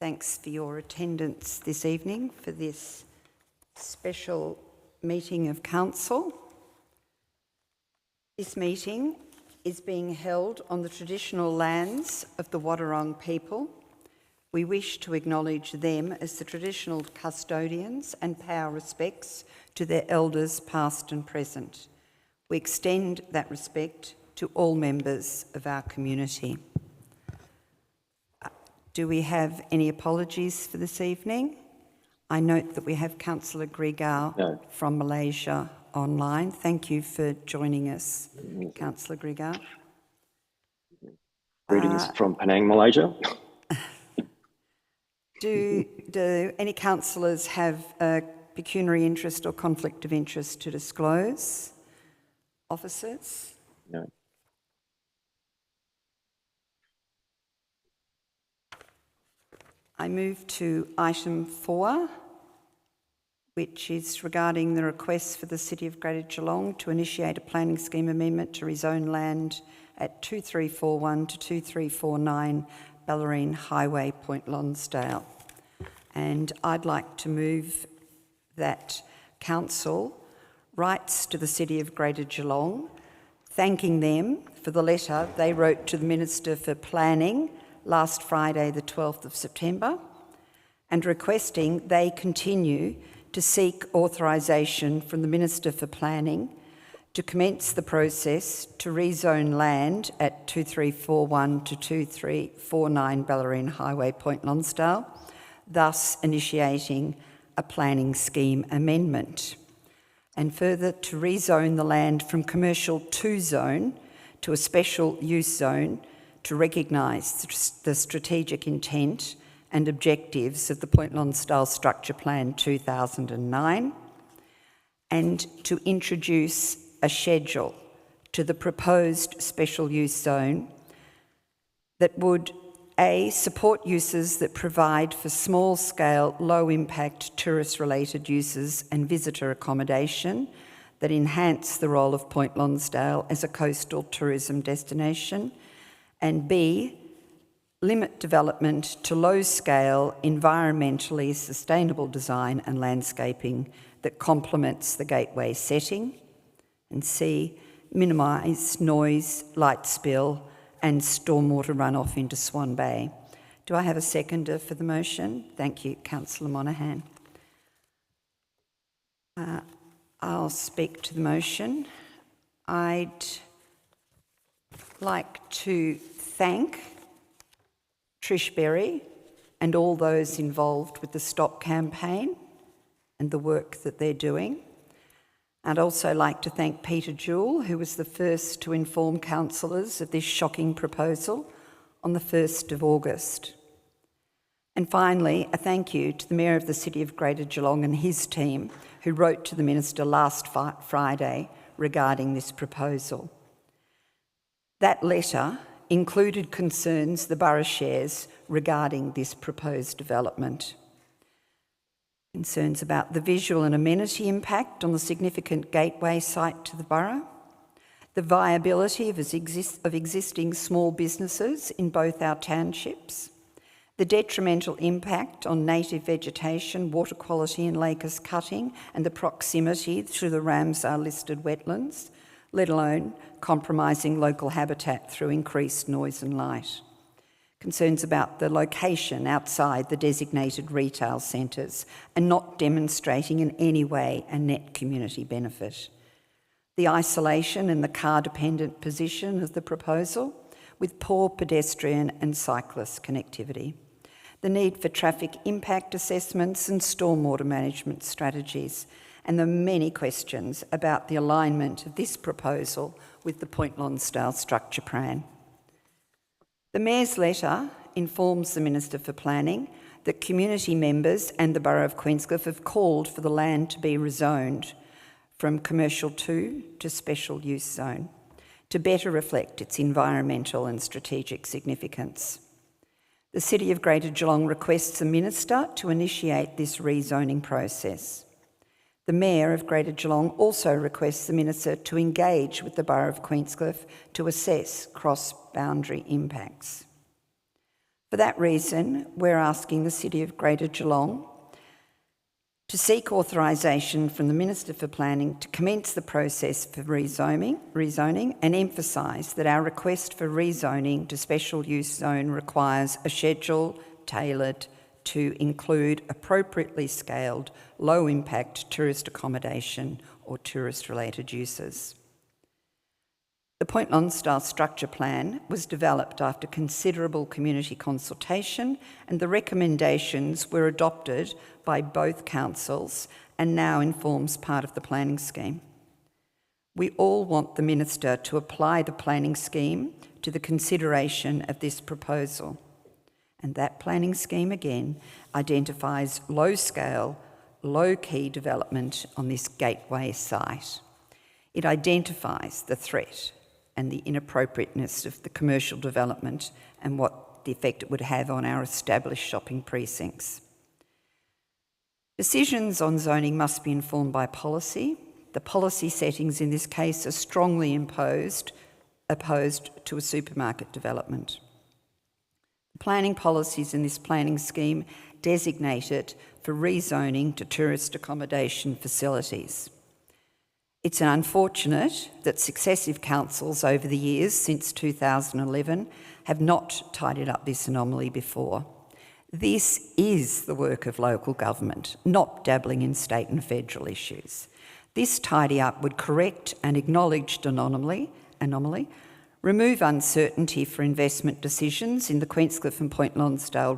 Thanks for your attendance this evening for this special meeting of Council. This meeting is being held on the traditional lands of the Wadawurrung people. We wish to acknowledge them as the traditional custodians and pay our respects to their elders past and present. We extend that respect to all members of our community. Do we have any apologies for this evening? I note that we have Councillor Grigau from Malaysia online. Thank you for joining us, Councillor Grigau. Greetings from Penang, Malaysia. Do any councillors have a pecuniary interest or conflict of interest to disclose? Officers? No. I move to item 4, which is regarding the request for the City of Greater Geelong to initiate a planning scheme amendment to rezone land at 2341 to 2349 Ballerine Highway, Point Lonsdale. And I'd like to move that Council writes to the City of Greater Geelong, thanking them for the letter they wrote to the Minister for Planning last Friday, the 12th of September, and requesting they continue to seek authorisation from the Minister for Planning to commence the process to rezone land at 2341 to 2349 Ballerine Highway, Point Lonsdale, thus initiating a planning scheme amendment. And further, to rezone the land from commercial 2 zone to a special use zone to recognise the strategic intent and objectives of the Point Lonsdale Structure Plan 2009, and to introduce a schedule to the proposed special use zone that would A, support uses that provide for small-scale, low-impact tourist-related uses and visitor accommodation that enhance the role of Point Lonsdale as a coastal tourism destination, and B, limit development to low-scale, environmentally sustainable design and landscaping that complements the gateway setting, and C, minimise noise, light spill and stormwater runoff into Swan Bay. Do I have a seconder for the motion? Thank you, Councillor Monaghan. I'll speak to the motion. I'd like to thank Trish Berry and all those involved with the Stop campaign and the work that they're doing. I'd also like to thank Peter Jewell, who was the first to inform councillors of this shocking proposal on the 1st of August. And finally, a thank you to the Mayor of the City of Greater Geelong and his team, who wrote to the Minister last Friday regarding this proposal. That letter included concerns the borough shares regarding this proposed development. Concerns about the visual and amenity impact on the significant gateway site to the borough, the viability of existing small businesses in both our townships, the detrimental impact on native vegetation, water quality and Lakers cutting, and the proximity to the Ramsar-listed wetlands, let alone compromising local habitat through increased noise and light. Concerns about the location outside the designated retail centres and not demonstrating in any way a net community benefit. The isolation and the car-dependent position of the proposal with poor pedestrian and cyclist connectivity. The need for traffic impact assessments and stormwater management strategies, and the many questions about the alignment of this proposal with the Point Lonsdale Structure Plan. The Mayor's letter informs the Minister for Planning that community members and the Borough of Queenscliff have called for the land to be rezoned from commercial 2 to special use zone to better reflect its environmental and strategic significance. The City of Greater Geelong requests the Minister to initiate this rezoning process. The Mayor of Greater Geelong also requests the Minister to engage with the Borough of Queenscliff to assess cross-boundary impacts. For that reason, we're asking the City of Greater Geelong to seek authorisation from the Minister for Planning to commence the process for rezoning and emphasise that our request for rezoning to special use zone requires a schedule tailored to include appropriately scaled, low-impact tourist accommodation or tourist-related uses. The Point Lonsdale Structure Plan was developed after considerable community consultation, and the recommendations were adopted by both councils and now informs part of the planning scheme. We all want the Minister to apply the planning scheme to the consideration of this proposal. And that planning scheme again identifies low-scale, low-key development on this gateway site. It identifies the threat and the inappropriateness of the commercial development and what the effect it would have on our established shopping precincts. Decisions on zoning must be informed by policy. The policy settings in this case are strongly opposed to a supermarket development. The planning policies in this planning scheme designate it for rezoning to tourist accommodation facilities. It's unfortunate that successive councils over the years since 2011 have not tidied up this anomaly before. This is the work of local government, not dabbling in state and federal issues. This tidy up would correct an acknowledged anomaly, remove uncertainty for investment decisions in the Queenscliff and Point Lonsdale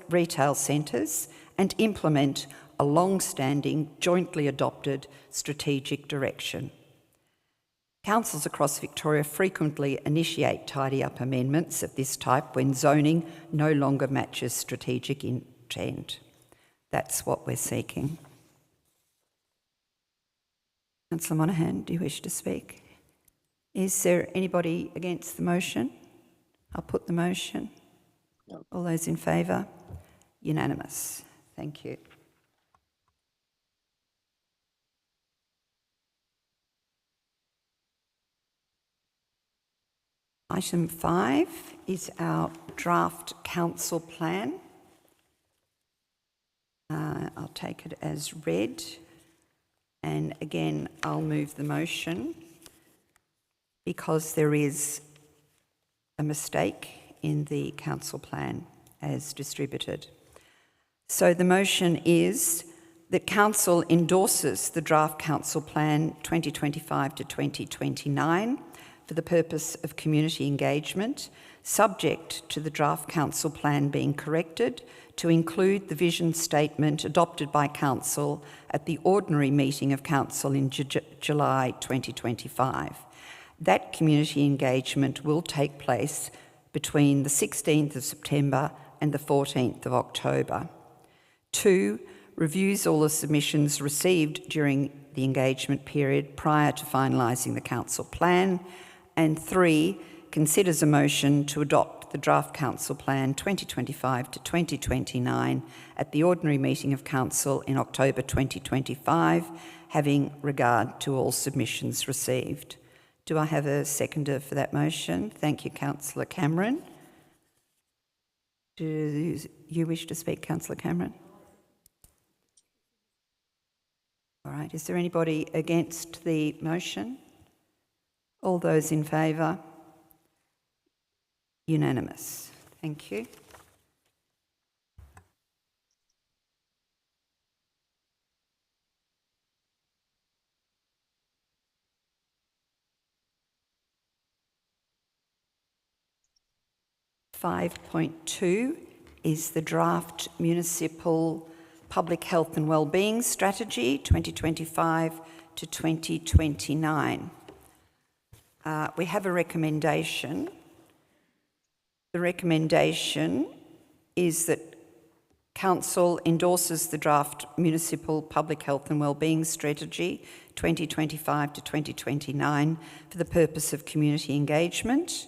retail centres, and implement a long-standing, jointly adopted strategic direction. Councils across Victoria frequently initiate tidy-up amendments of this type when zoning no longer matches strategic intent. That's what we're seeking. Councillor Monaghan, do you wish to speak? Is there anybody against the motion? I'll put the motion. No. All those in favour? Unanimous. Thank you. Item 5 is our draft council plan. I'll take it as read. And again, I'll move the motion because there is a mistake in the council plan as distributed. So the motion is that Council endorses the draft council plan 2025 to 2029 for the purpose of community engagement, subject to the draft council plan being corrected to include the vision statement adopted by Council at the ordinary meeting of Council in July 2025. That community engagement will take place between the 16th of September and the 14th of October. 2, reviews all the submissions received during the engagement period prior to finalising the council plan. And 3, considers a motion to adopt the draft council plan 2025 to 2029 at the ordinary meeting of council in October 2025, having regard to all submissions received. Do I have a seconder for that motion? Thank you, Councillor Cameron. Do you wish to speak, Councillor Cameron? All right, is there anybody against the motion? All those in favour? Unanimous. Thank you. (5.2) is the draft municipal public health and wellbeing strategy 2025 to 2029. We have a recommendation. The recommendation is that Council endorses the draft Municipal Public Health and Wellbeing Strategy 2025 to 2029 for the purpose of community engagement.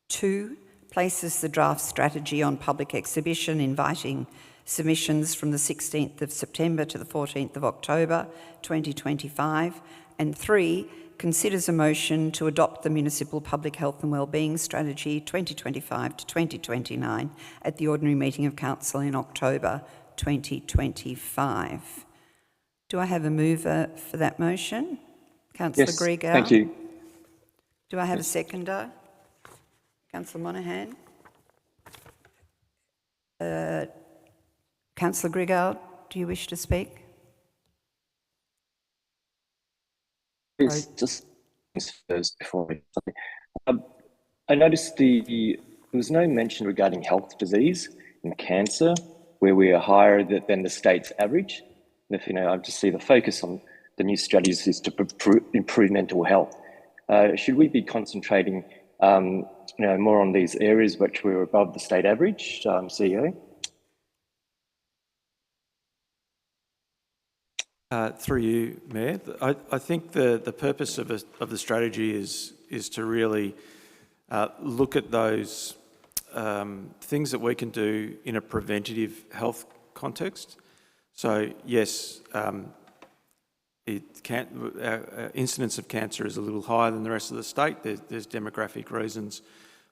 2, places the draft strategy on public exhibition, inviting submissions from the 16th of September to the 14th of October 2025. And 3, considers a motion to adopt the Municipal Public Health and Wellbeing Strategy 2025 to 2029 at the ordinary meeting of Council in October 2025. Do I have a mover for that motion? Councillor Yes, Grieger. thank you. Do I have a seconder? Councillor Monahan. Councillor Grieger, do you wish to speak? It's just first before I noticed there was no mention regarding health disease and cancer, where we are higher than the state's average. And if I just see the focus on the new strategies is to improve mental health. Should we be concentrating, more on these areas which we're above the state average, CEO? Through you, Mayor, I think the purpose of the strategy is to really look at those things that we can do in a preventative health context. So yes, incidence of cancer is a little higher than the rest of the state. There's demographic reasons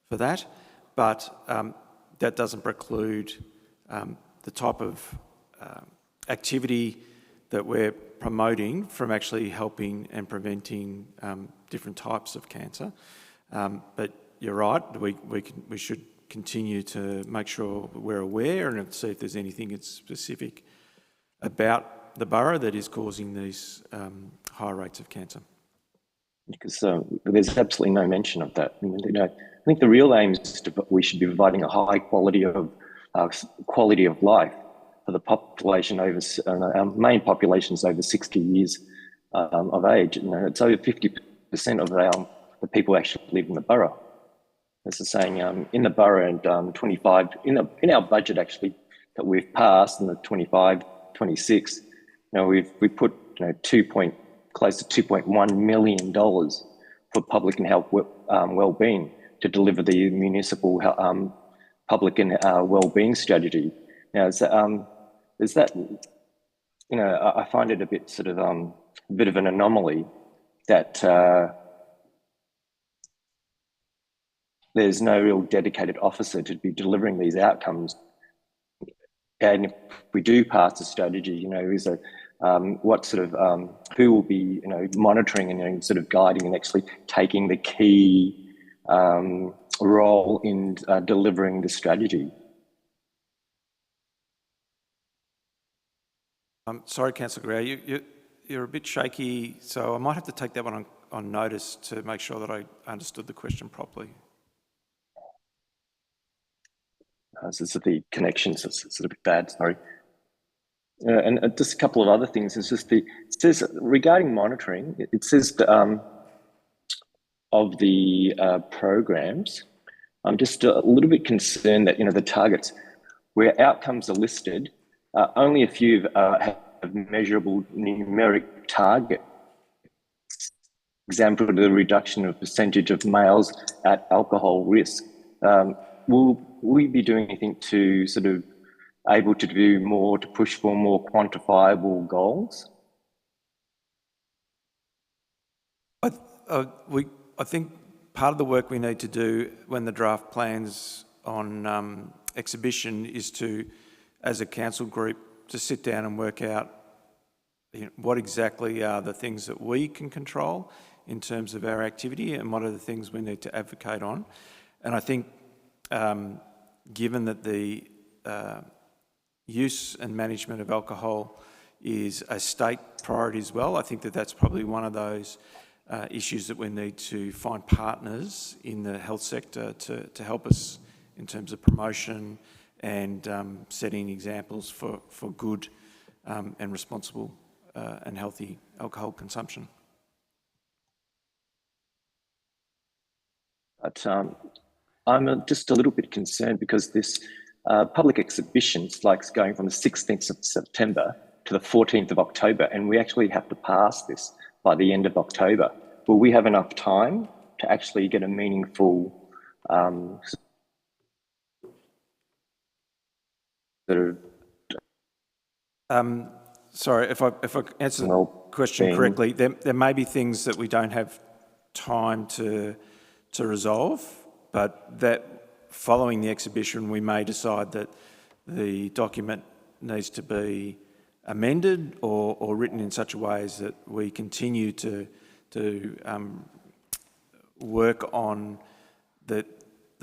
for that, but that doesn't preclude the type of activity that we're promoting from actually helping and preventing different types of cancer. But you're right, we should continue to make sure we're aware and see if there's anything that's specific about the borough that is causing these higher rates of cancer. Because there's absolutely no mention of that. I think the real aim is we should be providing a high quality of life for the population over our main population is over 60 years of age. It's over 50% of the people actually live in the borough. As I was saying, in the borough and 25 in our budget actually that we've passed in the 25-26, we put close to $2.1 million for public and health wellbeing to deliver the municipal public and wellbeing strategy. Now, is that I find it a bit a bit of an anomaly that there's no real dedicated officer to be delivering these outcomes. And if we do pass the strategy, who will be monitoring and guiding and actually taking the key role in delivering the strategy? I'm sorry, Councillor Grieger, you're a bit shaky, so I might have to take that one on notice to make sure that I understood the question properly. So the connections is a bit bad, sorry. And just a couple of other things. It says regarding monitoring, it says of the programs, I'm just a little bit concerned that the targets where outcomes are listed, only a few have measurable numeric target. Example, the reduction of percentage of males at alcohol risk. Will we be doing anything to able to do more to push for more quantifiable goals? I think part of the work we need to do when the draft plans on exhibition is to, as a council group, to sit down and work out what exactly are the things that we can control in terms of our activity and what are the things we need to advocate on. And I think given that the use and management of alcohol is a state priority as well, I think that that's probably one of those issues that we need to find partners in the health sector to help us in terms of promotion and setting examples for good and responsible and healthy alcohol consumption. But I'm just a little bit concerned because this public exhibition's going from the 16th of September to the 14th of October, and we actually have to pass this by the end of October. Will we have enough time to actually get a meaningful Sorry, if I answer. Well, question correctly, there may be things that we don't have time to resolve, but that following the exhibition, we may decide that the document needs to be amended or written in such a way as that we continue to work on the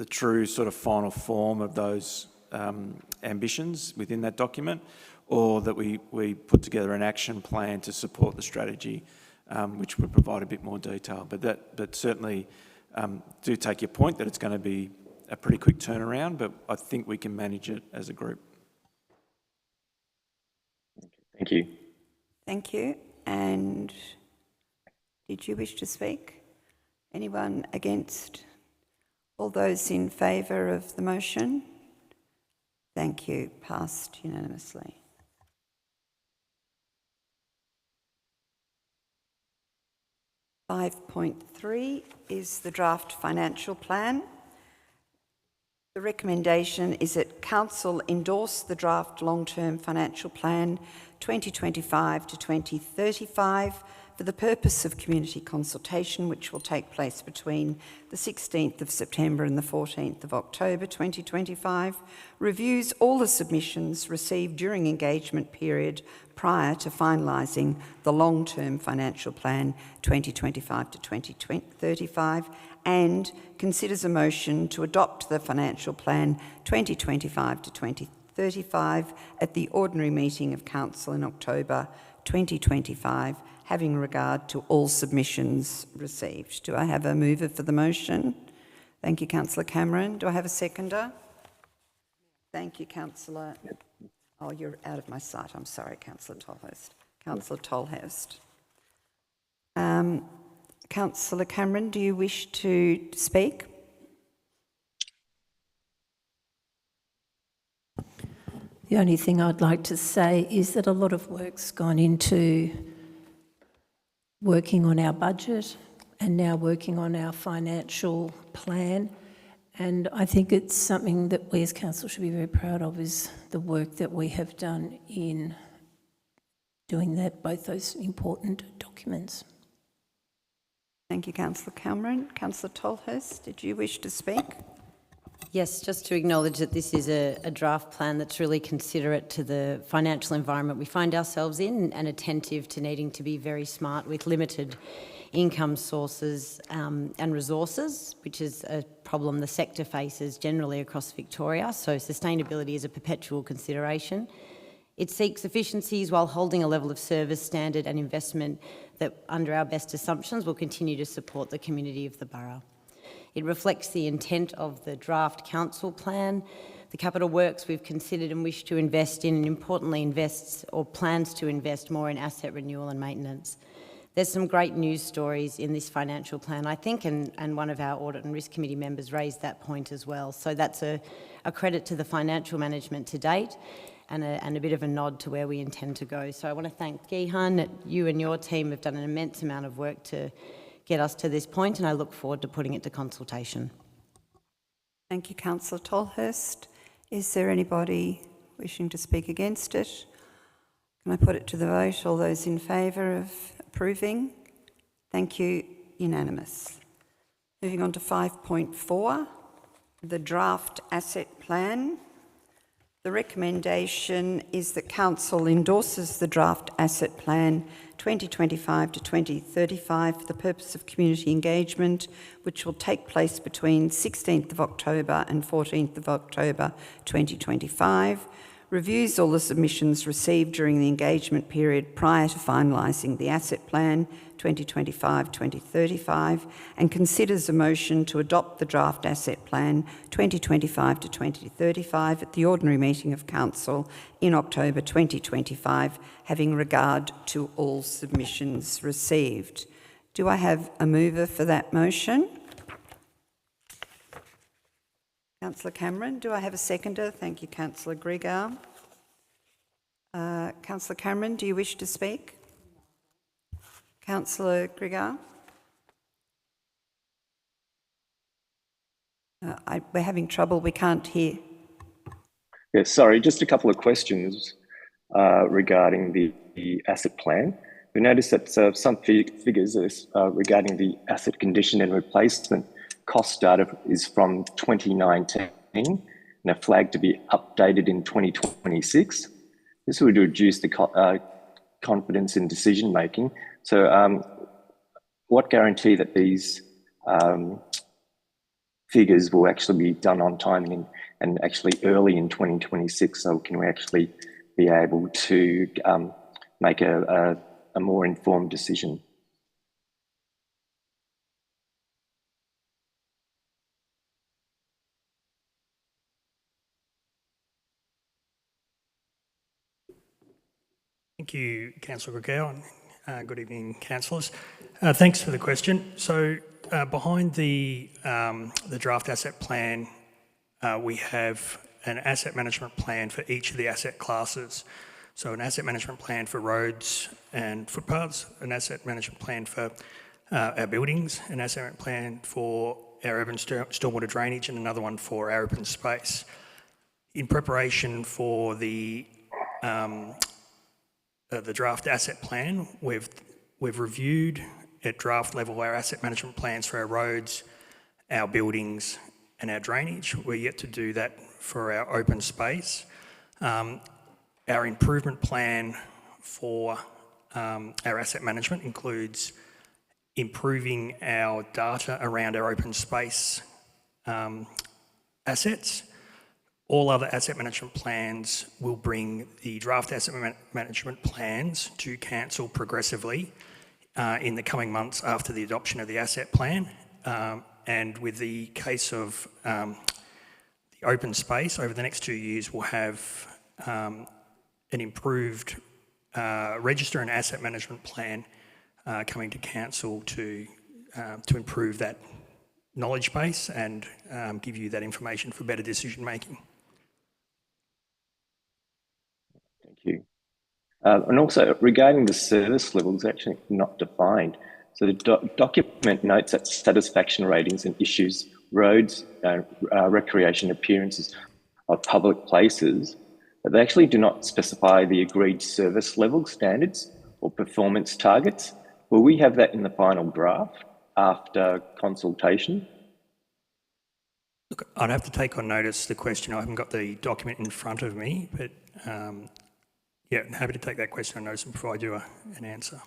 true sort of final form of those ambitions within that document, or that we put together an action plan to support the strategy, which would provide a bit more detail. But certainly do take your point that it's going to be a pretty quick turnaround, but I think we can manage it as a group. Thank you. Thank you. And did you wish to speak? Anyone against? All those in favour of the motion? Thank you. Passed unanimously. .3 is the draft financial plan. The recommendation is that Council endorse the draft long-term financial plan 2025 to 2035 for the purpose of community consultation, which will take place between the 16th of September and the 14th of October 2025, reviews all the submissions received during engagement period prior to finalising the long-term financial plan 2025 to 2035, and considers a motion to adopt the financial plan 2025 to 2035 at the ordinary meeting of Council in October 2025, having regard to all submissions received. Do I have a mover for the motion? Thank you, Councillor Cameron. Do I have a seconder? Thank you, Councillor. Oh, you're out of my sight. I'm sorry, Councillor Tolhurst. Councillor Tolhurst. Councillor Cameron, do you wish to speak? The only thing I'd like to say is that a lot of work's gone into working on our budget and now working on our financial plan. And I think it's something that we as council should be very proud of, is the work that we have done in doing that, both those important documents. Thank you, Councillor Cameron. Councillor Tolhurst, did you wish to speak? Yes, just to acknowledge that this is a draft plan that's really considerate to the financial environment we find ourselves in, and attentive to needing to be very smart with limited income sources and resources, which is a problem the sector faces generally across Victoria. So sustainability is a perpetual consideration. It seeks efficiencies while holding a level of service standard and investment that, under our best assumptions, will continue to support the community of the borough. It reflects the intent of the draft council plan, the capital works we've considered and wish to invest in, and importantly invests or plans to invest more in asset renewal and maintenance. There's some great news stories in this financial plan, I think, and one of our Audit and Risk Committee members raised that point as well. So that's a credit to the financial management to date, and a bit of a nod to where we intend to go. So I want to thank Gihan. You and your team have done an immense amount of work to get us to this point, and I look forward to putting it to consultation. Thank you, Councillor Tolhurst. Is there anybody wishing to speak against it? Can I put it to the vote? All those in favour of approving? Thank you. Unanimous. Moving on to 5.4, the draft asset plan. The recommendation is that Council endorses the draft asset plan 2025 to 2035 for the purpose of community engagement, which will take place between 16th of October and 14th of October 2025, reviews all the submissions received during the engagement period prior to finalising the asset plan 2025-2035, and considers a motion to adopt the draft asset plan 2025 to 2035 at the ordinary meeting of Council in October 2025, having regard to all submissions received. Do I have a mover for that motion? Councillor Cameron. Do I have a seconder? Thank you, Councillor Grigor. Councillor Cameron, do you wish to speak? Councillor Grigor? We're having trouble, we can't hear. Yeah, sorry, just a couple of questions regarding the asset plan. We noticed that some figures regarding the asset condition and replacement cost data is from 2019 and are flagged to be updated in 2026. This would reduce the confidence in decision making. So what guarantee that these figures will actually be done on time and actually early in 2026? So can we actually be able to make a more informed decision? Thank you, Councillor Gregor, and good evening, councillors. Thanks for the question. So behind the draft asset plan, we have an asset management plan for each of the asset classes. So an asset management plan for roads and footpaths, an asset management plan for our buildings, an asset management plan for our urban stormwater drainage, and another one for our open space. In preparation for the draft asset plan, we've reviewed at draft level our asset management plans for our roads, our buildings and our drainage. We're yet to do that for our open space. Our improvement plan for our asset management includes improving our data around our open space assets. All other asset management plans will bring the draft asset management plans to council progressively in the coming months after the adoption of the asset plan. And with the case of the open space, over the next 2 years, we'll have an improved register and asset management plan coming to council to improve that knowledge base and give you that information for better decision making. Thank you. And also regarding the service levels, actually not defined. So the document notes that satisfaction ratings and issues roads, recreation appearances of public places, but they actually do not specify the agreed service level standards or performance targets. Will we have that in the final draft after consultation? Look, I'd have to take on notice the question. I haven't got the document in front of me, but yeah, I'm happy to take that question on notice and provide you an answer.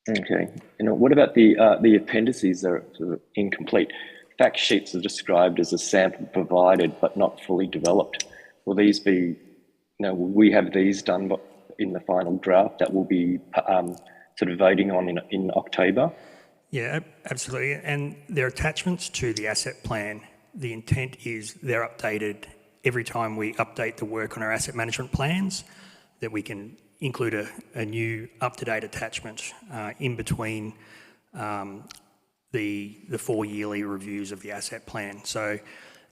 Okay. And what about the appendices that are sort of incomplete? Fact sheets are described as a sample provided but not fully developed. Will these be, will we have these done in the final draft that we'll be sort of voting on in October? Yeah, absolutely. And they're attachments to the asset plan. The intent is they're updated every time we update the work on our asset management plans, that we can include a new up-to-date attachment in between the 4 yearly reviews of the asset plan. So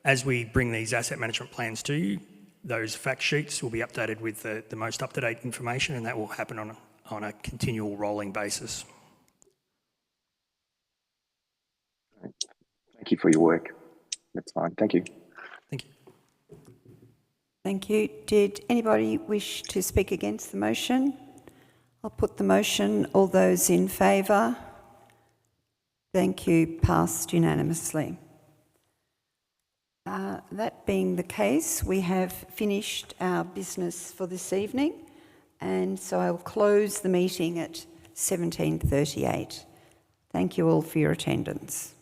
as we bring these asset management plans to you, those fact sheets will be updated with the most up-to-date information, and that will happen on a continual rolling basis. Thank you for your work. That's fine. Thank you. Thank you. Thank you. Did anybody wish to speak against the motion? I'll put the motion. All those in favour? Thank you. Passed unanimously. That being the case, we have finished our business for this evening, and so I'll close the meeting at 17:38. Thank you all for your attendance.